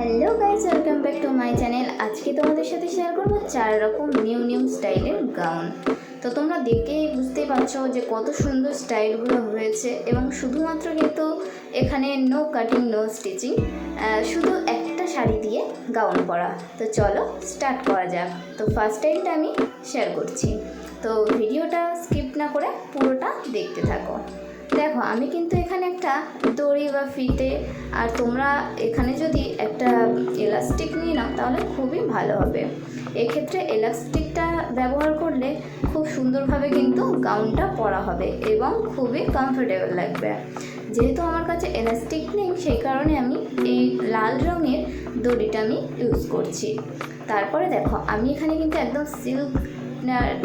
Hello guys, welcome back to my channel. আজকে তোমাদের সাথে শেয়ার করবো 4 রকম নিউ স্টাইলের গাউন। তো তোমরা দেখেই বুঝতেই পারছো যে কত সুন্দর স্টাইলগুলো হয়েছে, এবং শুধুমাত্র কিন্তু এখানে নো কাটিং নো স্টিচিং, শুধু একটা শাড়ি দিয়ে গাউন পরা। তো চলো স্টার্ট করা যাক। তো ফার্স্ট স্টাইলটা আমি শেয়ার করছি, তো ভিডিওটা স্কিপ না করে পুরোটা দেখতে থাকো। দেখো, আমি কিন্তু এখানে একটা দড়ি বা ফিতে, আর তোমরা এখানে যদি একটা এলাস্টিক নিয়ে নাও তাহলে খুবই ভালো হবে। এক্ষেত্রে এলাস্টিকটা ব্যবহার করলে খুব সুন্দরভাবে কিন্তু গাউনটা পরা হবে এবং খুবই কমফোর্টেবল লাগবে। যেহেতু আমার কাছে এলাস্টিক নেই, সেই কারণে আমি এই লাল রঙের দড়িটা আমি ইউজ করছি। তারপরে দেখো, আমি এখানে কিন্তু একদম সিল্ক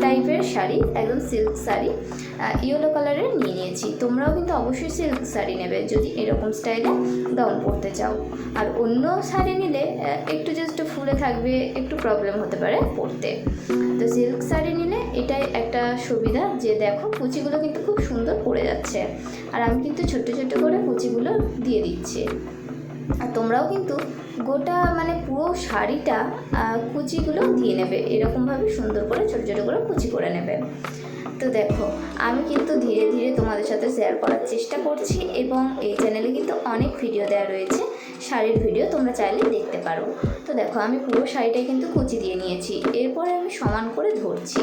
টাইপের শাড়ি, একদম সিল্ক শাড়ি ইয়েলো কালারের নিয়ে নিয়েছি। তোমরাও কিন্তু অবশ্যই সিল্ক শাড়ি নেবে যদি এরকম স্টাইলে গাউন পরতে চাও। আর অন্য শাড়ি নিলে একটু জাস্ট ফুলে থাকবে, একটু প্রবলেম হতে পারে পরতে। তো সিল্ক শাড়ি নিলে এটাই একটা সুবিধা যে দেখো কুচিগুলো কিন্তু খুব সুন্দর পড়ে যাচ্ছে, আর আমি কিন্তু ছোট্ট ছোট্ট করে কুচিগুলো দিয়ে দিচ্ছি। আর তোমরাও কিন্তু গোটা মানে পুরো শাড়িটা কুচিগুলো দিয়ে নেবে, এরকমভাবে সুন্দর করে ছোটো ছোটো করে কুচি করে নেবে। তো দেখো, আমি কিন্তু ধীরে ধীরে তোমাদের সাথে শেয়ার করার চেষ্টা করছি, এবং এই চ্যানেলে কিন্তু অনেক ভিডিও দেওয়া রয়েছে শাড়ির ভিডিও, তোমরা চাইলে দেখতে পারো। তো দেখো, আমি পুরো শাড়িটাই কিন্তু কুচি দিয়ে নিয়েছি। এরপরে আমি সমান করে ধরছি।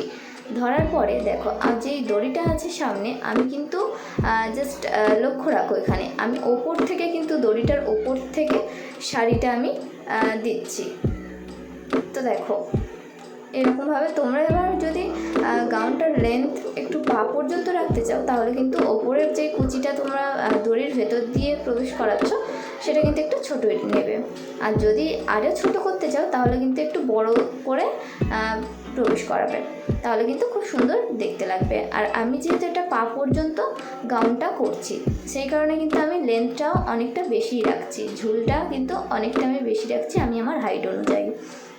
ধরার পরে দেখো, যেই দড়িটা আছে সামনে, আমি কিন্তু জাস্ট লক্ষ্য রাখো, এখানে আমি ওপর থেকে কিন্তু দড়িটার ওপর থেকে শাড়িটা আমি দিচ্ছি। তো দেখো, এরকমভাবে তোমরা এবার যদি গাউনটার লেন্থ একটু পা পর্যন্ত রাখতে চাও, তাহলে কিন্তু ওপরের যে কুচিটা তোমরা দড়ির ভেতর দিয়ে প্রবেশ করাচ্ছ, সেটা কিন্তু একটু ছোটো নেবে। আর যদি আরও ছোটো করতে চাও, তাহলে কিন্তু একটু বড় করে প্রবেশ করাবে, তাহলে কিন্তু খুব সুন্দর দেখতে লাগবে। আর আমি যেহেতু এটা পা পর্যন্ত গাউনটা করছি, সেই কারণে কিন্তু আমি লেন্থটাও অনেকটা বেশি রাখছি, ঝুলটা কিন্তু অনেকটা আমি বেশি রাখছি আমি আমার হাইট অনুযায়ী।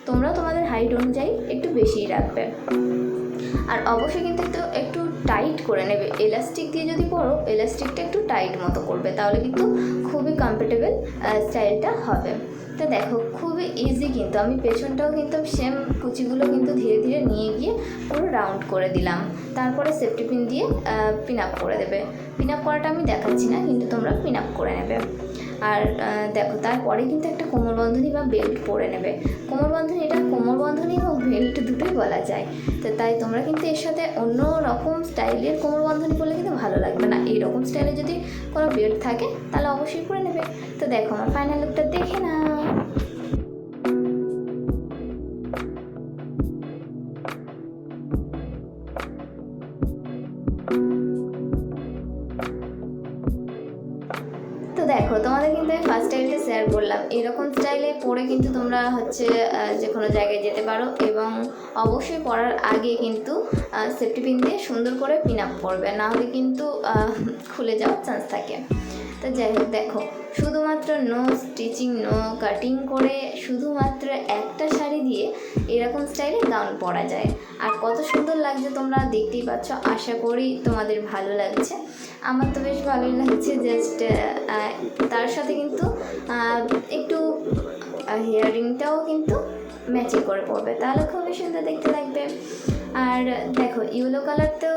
তোমরাও তোমাদের হাইট অনুযায়ী একটু বেশিই রাখবে। আর অবশ্যই কিন্তু একটু টাইট করে নেবে। এলাস্টিক দিয়ে যদি পরো, এলাস্টিকটা একটু টাইট মতো করবে, তাহলে কিন্তু খুবই কমফোর্টেবল স্টাইলটা হবে। তো দেখো, খুবই ইজি কিন্তু। আমি পেছনটাও কিন্তু সেম কুচিগুলো কিন্তু ধীরে ধীরে নিয়ে গিয়ে পুরো রাউন্ড করে দিলাম। তারপরে সেফটি পিন দিয়ে পিন আপ করে দেবে। পিন আপ করাটা আমি দেখাচ্ছি না, কিন্তু তোমরা পিন আপ করে নেবে। আর দেখো, তারপরে কিন্তু একটা কোমরবন্ধনী বা বেল্ট পরে নেবে। কোমরবন্ধনী, এটা কোমরবন্ধনী এবং বেল্ট দুটোই বলা যায়। তো তাই তোমরা কিন্তু এর সাথে অন্য রকম স্টাইলের কোমরবন্ধনী পরলে কিন্তু ভালো লাগবে না। এইরকম স্টাইলে যদি কোনো বেল্ট থাকে তাহলে অবশ্যই পরে নেবে। তো দেখো, আমার ফাইনাল লুকটা দেখে নাও। তো দেখো, তোমাদের কিন্তু আমি ফার্স্ট স্টাইলটা শেয়ার করলাম। এরকম স্টাইলে পরে কিন্তু তোমরা যে কোনো জায়গায় যেতে পারো, এবং অবশ্যই পরার আগে কিন্তু সেফটি পিন দিয়ে সুন্দর করে পিন আপ করবে, নাহলে কিন্তু খুলে যাওয়ার চান্স থাকে। তো যাই হোক, দেখো, শুধুমাত্র নো স্টিচিং নো কাটিং করে শুধুমাত্র একটা শাড়ি দিয়ে এরকম স্টাইলে গাউন পরা যায়। আর কত সুন্দর লাগছে তোমরা দেখতেই পাচ্ছ। আশা করি তোমাদের ভালো লাগছে। আমার তো বেশ ভালোই লাগছে। জাস্ট তার সাথে কিন্তু একটু হেয়ারিংটাও কিন্তু ম্যাচিং করে পড়বে, তাহলে খুবই সুন্দর দেখতে লাগবে। আর দেখো, ইয়েলো কালার তো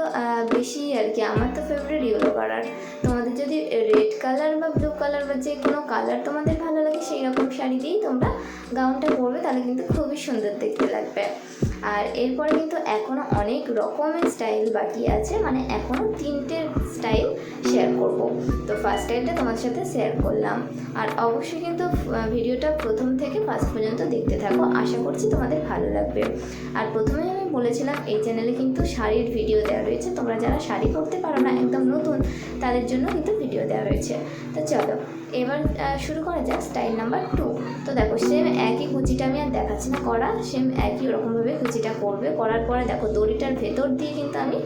বেশি আর কি, আমার তো ফেভারিট ইয়েলো কালার। তোমাদের যদি রেড কালার বা ব্লু কালার বা যে কোনো কালার তোমাদের ভালো লাগে, সেই রকম শাড়ি দিয়েই তোমরা গাউনটা পরবে, তাহলে কিন্তু খুবই সুন্দর দেখতে লাগবে। আর এরপরে কিন্তু এখনও অনেক রকমের স্টাইল বাকি আছে, মানে এখনও 3টে স্টাইল শেয়ার করব। তো ফার্স্ট স্টাইলটা তোমাদের সাথে শেয়ার করলাম। আর অবশ্যই কিন্তু ভিডিওটা প্রথম থেকে ফার্স্ট পর্যন্ত দেখতে থাকো, আশা করছি তোমাদের ভালো লাগবে। আর প্রথমে আমি বলেছিলাম এই চ্যানেলে কিন্তু শাড়ির ভিডিও দেওয়া রয়েছে। তোমরা যারা শাড়ি পরতে পারো না, একদম নতুন, তাদের জন্য কিন্তু ভিডিও দেওয়া রয়েছে। তো চলো এবার শুরু করা যাক স্টাইল নাম্বার 2। তো দেখো, সেম একই কুচিটা আমি আর দেখাচ্ছি না করা, সেম একই ওরকমভাবে কুচিটা করবে। করার পরে দেখো, দড়িটার ভেতর দিয়ে কিন্তু আমি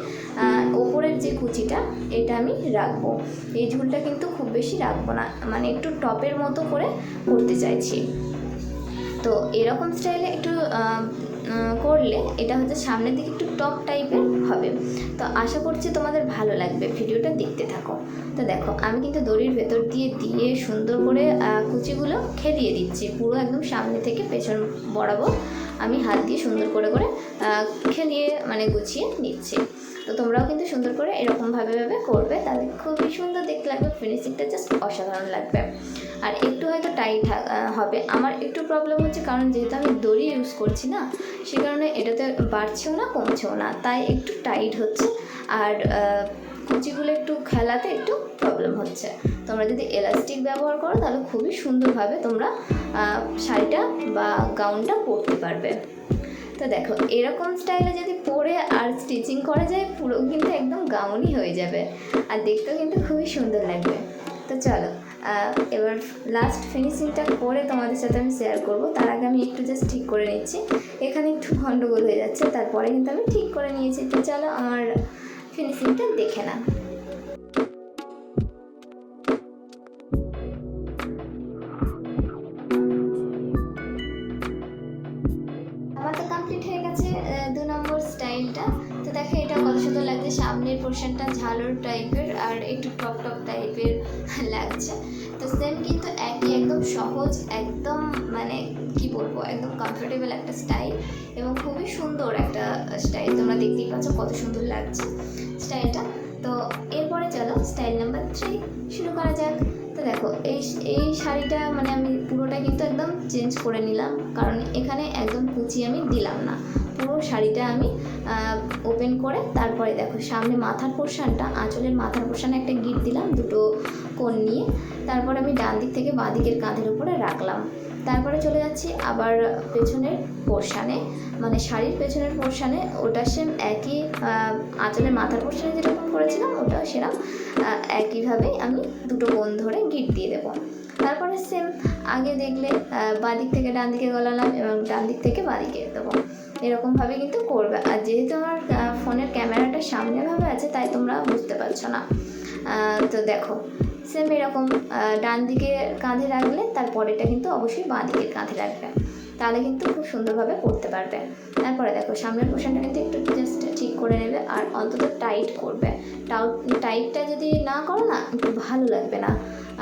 ওপরের যে কুচিটা এটা আমি রাখবো। এই ঝুলটা কিন্তু খুব বেশি রাখবো না, মানে একটু টপের মতো করে করতে চাইছি। তো এরকম স্টাইলে একটু করলে এটা হচ্ছে সামনের দিকে একটু টপ টাইপের হবে। তো আশা করছি তোমাদের ভালো লাগবে, ভিডিওটা দেখতে থাকো। তো দেখো আমি কিন্তু দড়ির ভেতর দিয়ে সুন্দর করে কুচিগুলো খেলিয়ে দিচ্ছি, পুরো একদম সামনে থেকে পেছন বরাবর আমি হাত দিয়ে সুন্দর করে খেলিয়ে মানে গুছিয়ে নিচ্ছি। তো তোমরাও কিন্তু সুন্দর করে এরকমভাবে করবে, তাহলে খুবই সুন্দর দেখতে লাগবে, ফিনিশিংটা জাস্ট অসাধারণ লাগবে। আর একটু হয়তো টাইট হবে, আমার একটু প্রবলেম হচ্ছে কারণ যেহেতু আমি দড়ি ইউজ করছি না, সে কারণে এটাতে বাড়ছেও না কমছেও না, তাই একটু টাইট হচ্ছে। আর কুচিগুলো একটু খেলাতে একটু প্রবলেম হচ্ছে। তোমরা যদি এলাস্টিক ব্যবহার করো তাহলে খুবই সুন্দরভাবে তোমরা শাড়িটা বা গাউনটা পরতে পারবে। তো দেখো এরকম স্টাইলে যদি পরে আর স্টিচিং করা যায়, পুরো কিন্তু একদম গাউনই হয়ে যাবে, আর দেখতেও কিন্তু খুবই সুন্দর লাগবে। তো চলো এবার লাস্ট ফিনিশিংটা করে তোমাদের সাথে আমি শেয়ার করবো। তার আগে আমি একটু জাস্ট ঠিক করে নিচ্ছি, এখানে একটু গন্ডগোল হয়ে যাচ্ছে, তারপরে কিন্তু আমি ঠিক করে নিয়েছি। তো চলো আমার ফিনিশিংটা দেখে নাও। আমার তো কমপ্লিট হয়ে গেছে 2 নম্বর স্টাইলটা। তো দেখো এটা কত সুন্দর লাগছে, সামনের পোর্শনটা ঝালর টাইপের আর একটু টপ টাইপের লাগছে। তো সেম কিন্তু একদম সহজ, একদম মানে কি বলবো, একদম কমফোর্টেবল একটা স্টাইল এবং খুবই সুন্দর একটা স্টাইল। তোমরা দেখতেই পাচ্ছ কত সুন্দর লাগছে স্টাইলটা। তো এরপরে চলো স্টাইল নাম্বার 3 শুরু করা যাক। তো দেখো এই শাড়িটা মানে আমি পুরোটা কিন্তু একদম চেঞ্জ করে নিলাম, কারণ এখানে একদম কুচি আমি দিলাম না, পুরো শাড়িটা আমি ওপেন করে তারপরে দেখো সামনে মাথার পোর্শনটা, আঁচলের মাথার পোর্শনে একটা গিট দিলাম দুটো কোণ নিয়ে, তারপরে আমি ডান দিক থেকে বাঁ দিকের কাঁধের উপরে রাখলাম। তারপরে চলে যাচ্ছি আবার পেছনের পোর্শনে, মানে শাড়ির পেছনের পোর্শনে, ওটা সেম একই আঁচলের মাথার পোর্শনে যেরকম করেছিলাম ওটাও সেরকম একইভাবেই আমি দুটো কোণ ধরে গিট দিয়ে দেবো। তারপরে সেম আগে দেখলে বাঁ দিক থেকে ডান দিকে গলালাম এবং ডান দিক থেকে বাঁ দিকে দেবো, এরকমভাবে কিন্তু করবে। আর যেহেতু আমার ফোনের ক্যামেরাটা সামনেভাবে আছে তাই তোমরা বুঝতে পারছো না। তো দেখো সেম এরকম ডান দিকে কাঁধে রাখলে তারপরেটা কিন্তু অবশ্যই বাঁ দিকের কাঁধে রাখবে, তাহলে কিন্তু খুব সুন্দরভাবে পরতে পারবে। তারপরে দেখো সামনের পোর্শনটা কিন্তু একটু জাস্ট ঠিক করে নেবে আর অন্তত টাইট করবে। টাইটটা যদি না করো না একটু ভালো লাগবে না,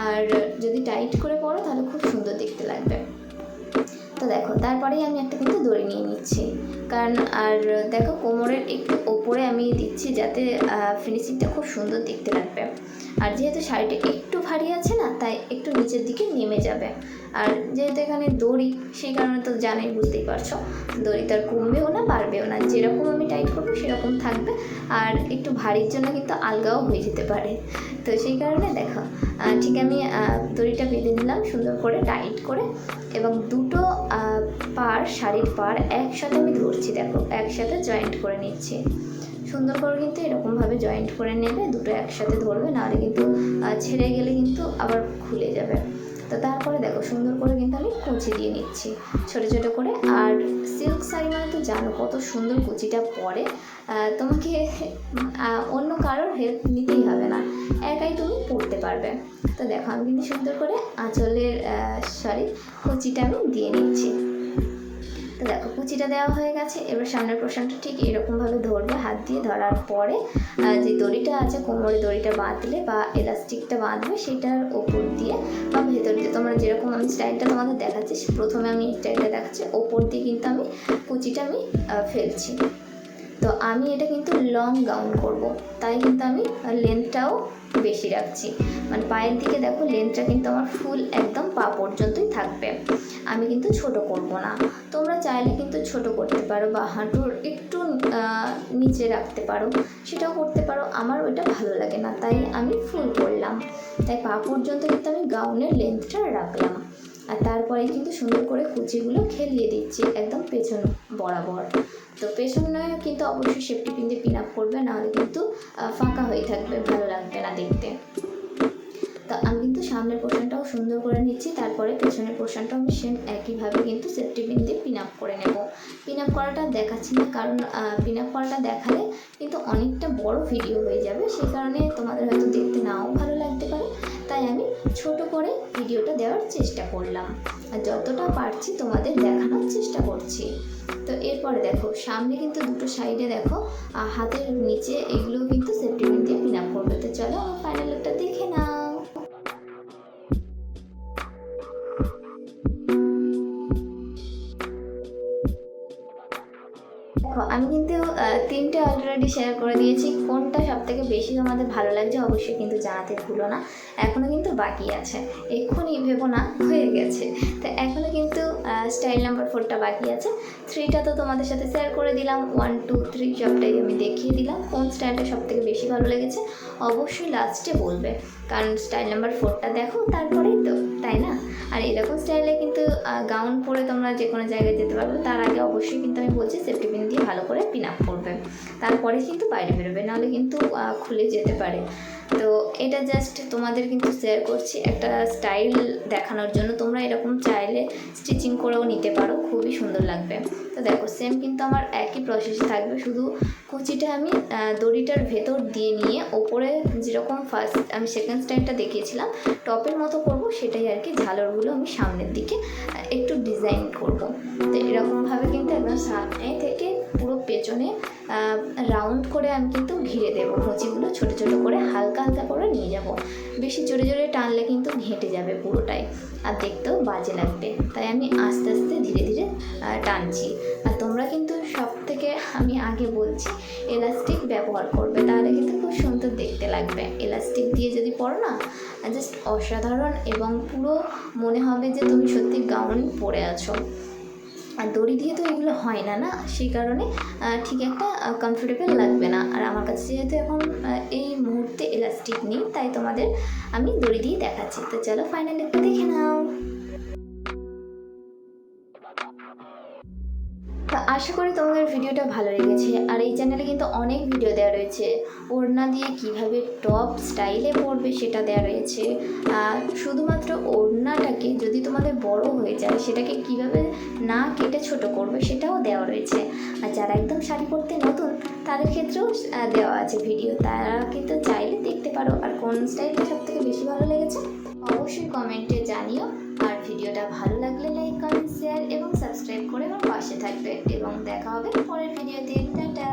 আর যদি টাইট করে পরো তাহলে খুব সুন্দর দেখতে লাগবে। তো দেখো তারপরেই আমি একটা কিন্তু দড়ি নিয়ে নিচ্ছি, কারণ আর দেখো কোমরের একটু ওপরে আমি দিচ্ছি যাতে ফিনিশিংটা খুব সুন্দর দেখতে লাগবে। আর যেহেতু শাড়িটা একটু ভারী আছে না, তাই একটু নিচের দিকে নেমে যাবে। আর যেহেতু এখানে দড়ি, সেই কারণে তো জানাই, বুঝতেই পারছো, দড়ি তার কমবেও না বাড়বেও না, যেরকম আমি টাইট করবো সেরকম থাকবে। আর একটু ভারীর জন্য কিন্তু আলগাও হয়ে যেতে পারে, তো সেই কারণে দেখো ঠিক আমি দড়িটা বেঁধে নিলাম সুন্দর করে টাইট করে, এবং দুটো শাড়ির পাড় একসাথে আমি ধরছি, দেখো একসাথে জয়েন্ট করে নিচ্ছি সুন্দর করে। কিন্তু এরকমভাবে জয়েন্ট করে নেবে, দুটো একসাথে ধরবে, নাহলে কিন্তু ছেড়ে গেলে কিন্তু আবার খুলে যাবে। তো তারপরে দেখো সুন্দর করে কিন্তু আমি কুচি দিয়ে নিচ্ছি ছোটো ছোটো করে। আর সিল্ক শাড়ি মানে তো জানো কত সুন্দর কুচিটা পরে, তোমাকে অন্য কারোর হেল্প নিতেই হবে না, একাই তুমি পরতে পারবে। তো দেখো আমি কিন্তু সুন্দর করে আঁচলের কুচিটা আমি দিয়ে নিচ্ছি। তো দেখো কুচিটা দেওয়া হয়ে গেছে, এবার সামনের পোর্শনটা ঠিক এরকমভাবে ধরবে, হাত দিয়ে ধরার পরে যে দড়িটা আছে কোমরে দড়িটা বাঁধলে বা এলাস্টিকটা বাঁধবে সেটার ওপর দিয়ে বা ভেতর দিয়ে, তোমরা যেরকম আমি স্টাইলটা তোমাদের দেখাচ্ছি, প্রথমে আমি স্টাইলটা দেখাচ্ছি, ওপর দিয়ে কিন্তু আমি কুচিটা আমি ফেলছি। তো আমি এটা কিন্তু লং গাউন করব, তাই কিন্তু আমি লেন্থটাও বেশি রাখছি, মানে পায়ের দিকে দেখো লেন্থটা কিন্তু আমার ফুল একদম পা পর্যন্তই থাকবে, আমি কিন্তু ছোট করব না। তোমরা চাইলে কিন্তু ছোট করতে পারো বা হাঁটুর একটু নিচে রাখতে পারো, সেটাও করতে পারো, আমার ওইটা ভালো লাগে না, তাই আমি ফুল করলাম, তাই পা পর্যন্ত কিন্তু আমি গাউনের লেন্থটা রাখলাম। আর তারপরে কিন্তু সুন্দর করে কুচিগুলো খেলিয়ে দিচ্ছি একদম পেছন বরাবর। তো পেছনে কিন্তু অবশ্যই সেফটি পিন দিয়ে পিন আপ করবে, নাহলে কিন্তু ফাঁকা হয়ে থাকবে, ভালো লাগবে না দেখতে। তো তো আমি কিন্তু সামনের পোর্শনটাও সুন্দর করে নিচ্ছি, তারপরে পেছনের পোর্শনটাও আমি সেম একইভাবে কিন্তু সেফটি পিন দিয়ে পিন আপ করে নেব। পিন আপ করাটা দেখাচ্ছি না, কারণ পিন আপ করাটা দেখালে কিন্তু অনেকটা বড় ভিডিও হয়ে যাবে, সেই কারণে তোমাদের হয়তো দেখতে নাও ভালো লাগতে পারে, তাই আমি ছোট করে ভিডিওটা দেওয়ার চেষ্টা করলাম আর যতটা পারছি তোমাদের দেখানোর চেষ্টা করছি। তো এরপরে দেখো সামনে কিন্তু দুটো সাইডে দেখো হাতের নিচে এগুলো কিন্তু সেফটি পিন দিয়ে পিন আপ করবে। তো চলো আমার ফাইনাল লুকটা দেখে নাও। দেখো আমি কিন্তু তিনটে অলরেডি শেয়ার করে দিয়েছি, কোনটা সবথেকে বেশি তোমাদের ভালো লাগছে অবশ্যই কিন্তু জানাতে ভুলো না। এখনও কিন্তু বাকি আছে, এক্ষুনি ভেবো না হয়ে গেছে। তো এখনও কিন্তু স্টাইল নাম্বার 4টা বাকি আছে। 3টা তো তোমাদের সাথে শেয়ার করে দিলাম, 1, 2, 3 সবটাই আমি দেখিয়ে দিলাম। কোন স্টাইলটা সবথেকে বেশি ভালো লেগেছে অবশ্যই লাস্টে বলবে, কারণ স্টাইল নাম্বার 4টা দেখো তারপরেই তো, তাই না? আর এরকম স্টাইলে কিন্তু গাউন পরে তোমরা যে কোনো জায়গায় যেতে পারবে, তার আগে অবশ্যই কিন্তু আমি বলছি সেফটি পিন দিয়ে ভালো করে পিন আপ করবে, তারপরে কিন্তু বাইরে বেরোবে, নাহলে কিন্তু খুলে যেতে পারে। তো এটা জাস্ট তোমাদের কিন্তু শেয়ার করছি একটা স্টাইল দেখানোর জন্য, তোমরা এরকম চাইলে স্টিচিং করেও নিতে পারো, খুবই সুন্দর লাগবে। তো দেখো সেম কিন্তু আমার একই প্রসেসে থাকবে, শুধু কুচিটা আমি দড়িটার ভেতর দিয়ে নিয়ে ওপরে যেরকম ফার্স্ট আমি সেকেন্ড স্টাইলটা দেখিয়েছিলাম টপের মতো করব, সেটাই আর কি। ঝালরগুলো আমি সামনের দিকে একটু ডিজাইন করব। তো এরকমভাবে কিন্তু একদম সামনে থেকে পুরো পেছনে রাউন্ড করে আমি কিন্তু ঘিরে দেবো, কুচিগুলো ছোটো ছোটো করে হালকা হালকা করে নিয়ে যাব। বেশি জোরে জোরে টানলে কিন্তু ঘেঁটে যাবে পুরোটাই আর দেখতেও বাজে লাগবে, তাই আমি আস্তে আস্তে ধীরে ধীরে টানছি। আর তোমরা কিন্তু সব থেকে আমি আগে বলছি এলাস্টিক ব্যবহার করবে, তাহলে কিন্তু খুব সুন্দর দেখতে লাগবে। এলাস্টিক দিয়ে যদি পরো না জাস্ট অসাধারণ, এবং পুরো মনে হবে যে তুমি সত্যি গাউন পরে আছো। আর দড়ি দিয়ে তো এগুলো হয় না, সেই কারণে ঠিক একটা কমফোর্টেবল লাগবে না। আর আমার কাছে যেহেতু এখন এই মুহূর্তে এলাস্টিক নেই, তাই তোমাদের আমি দড়ি দিয়ে দেখাচ্ছি। তো চলো ফাইনাল একটা দেখে নাও। তো আশা করি তোমাদের ভিডিওটা ভালো লেগেছে। আর এই চ্যানেলে কিন্তু অনেক ভিডিও দেওয়া রয়েছে, ওড়না দিয়ে কিভাবে টপ স্টাইলে পরবে সেটা দেওয়া রয়েছে। শুধুমাত্র ওড়নাটাকে যদি তোমাদের বড় হয়ে যায় সেটাকে কিভাবে না কেটে ছোট করবে সেটাও দেওয়া রয়েছে। আর যারা একদম শাড়ি পরতে নতুন তাদের ক্ষেত্রেও দেওয়া আছে ভিডিও, তারা কিন্তু চাইলে দেখতে পারো। আর কোন স্টাইলটা সবথেকে বেশি ভালো লেগেছে অবশ্যই কমেন্টে জানিও। আর ভিডিওটা ভালো লাগলে লাইক, কমেন্ট, শেয়ার এবং সাবস্ক্রাইব করে আমার পাশে থাকবে, এবং দেখা হবে পরের ভিডিওতে। টাটা।